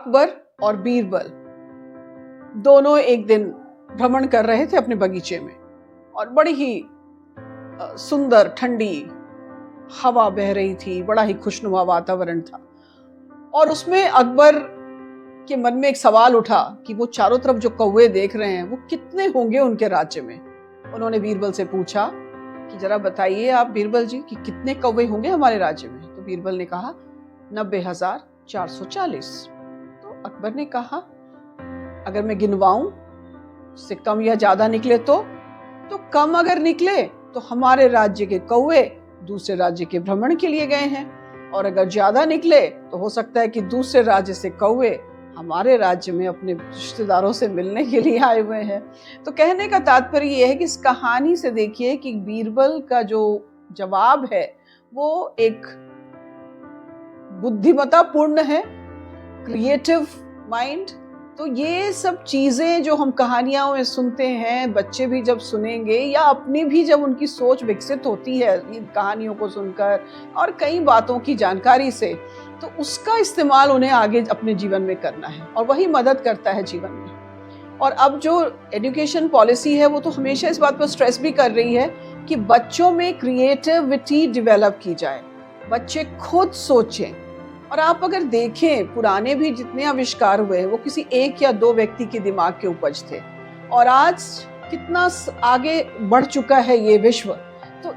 अकबर और बीरबल दोनों एक दिन भ्रमण कर रहे थे अपने बगीचे में और बड़ी ही सुंदर ठंडी हवा बह रही थी, बड़ा ही खुशनुमा वातावरण था। और उसमें अकबर के मन में एक सवाल उठा कि वो चारों तरफ जो कौवे देख रहे हैं वो कितने होंगे उनके राज्य में। उन्होंने बीरबल से पूछा कि जरा बताइए आप बीरबल जी कि कितने कौवे होंगे हमारे राज्य में। तो बीरबल ने कहा 90,440। तो अकबर ने कहा अगर मैं गिनवाऊं उससे कम या ज्यादा निकले तो कम अगर निकले तो हमारे राज्य के कौवे दूसरे राज्य के भ्रमण के लिए गए हैं, और अगर ज्यादा निकले तो हो सकता है कि दूसरे राज्य से कौवे हमारे राज्य में अपने रिश्तेदारों से मिलने के लिए आए हुए हैं। तो कहने का तात्पर्य यह है कि इस कहानी से देखिए कि बीरबल का जो जवाब है वो एक बुद्धिमत्तापूर्ण है, क्रिएटिव माइंड। तो ये सब चीजें जो हम कहानियों में सुनते हैं, बच्चे भी जब सुनेंगे या अपनी भी जब उनकी सोच विकसित होती है इन कहानियों को सुनकर और कई बातों की जानकारी से, तो उसका इस्तेमाल उन्हें आगे अपने जीवन में करना है और वही मदद करता है जीवन में। और अब जो एजुकेशन पॉलिसी है वो तो हमेशा इस बात पर स्ट्रेस भी कर रही है कि बच्चों में क्रिएटिविटी डेवलप की जाए, बच्चे खुद सोचें। और आप अगर देखें पुराने भी जितने आविष्कार हुए हैं वो किसी एक या दो व्यक्ति के दिमाग के उपज थे, और आज कितना आगे बढ़ चुका है ये विश्व। तो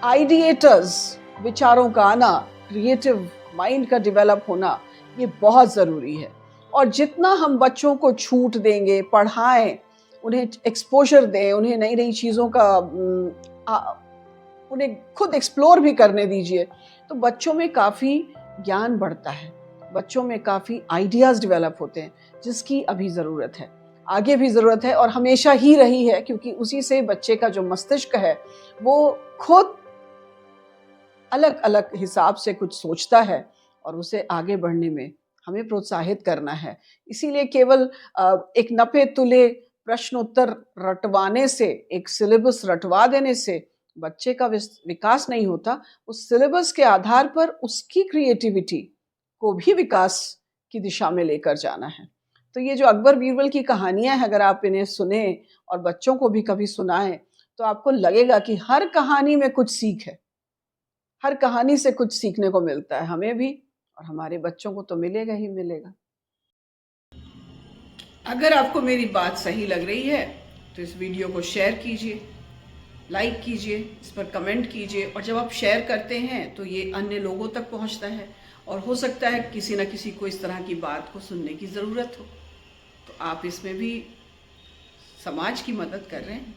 आइडिएटर्स, विचारों का आना, क्रिएटिव माइंड का डेवलप होना ये बहुत ज़रूरी है। और जितना हम बच्चों को छूट देंगे, पढ़ाएं, उन्हें एक्सपोजर दें, उन्हें नई नई चीज़ों का उन्हें खुद एक्सप्लोर भी करने दीजिए, तो बच्चों में काफ़ी ज्ञान बढ़ता है, बच्चों में काफ़ी आइडियाज़ डेवलप होते हैं, जिसकी अभी ज़रूरत है, आगे भी ज़रूरत है और हमेशा ही रही है, क्योंकि उसी से बच्चे का जो मस्तिष्क है वो खुद अलग अलग हिसाब से कुछ सोचता है और उसे आगे बढ़ने में हमें प्रोत्साहित करना है। इसीलिए केवल एक नपे तुले प्रश्नोत्तर रटवाने से, एक सिलेबस रटवा देने से बच्चे का विकास नहीं होता। उस सिलेबस के आधार पर उसकी क्रिएटिविटी को भी विकास की दिशा में लेकर जाना है। तो ये जो अकबर बीरबल की कहानियां हैं, अगर आप इन्हें सुने और बच्चों को भी कभी सुनाएं तो आपको लगेगा कि हर कहानी में कुछ सीख है, हर कहानी से कुछ सीखने को मिलता है, हमें भी और हमारे बच्चों को तो मिलेगा ही मिलेगा। अगर आपको मेरी बात सही लग रही है तो इस वीडियो को शेयर कीजिए, लाइक कीजिए, इस पर कमेंट कीजिए, और जब आप शेयर करते हैं तो ये अन्य लोगों तक पहुंचता है और हो सकता है किसी न किसी को इस तरह की बात को सुनने की ज़रूरत हो, तो आप इसमें भी समाज की मदद कर रहे हैं।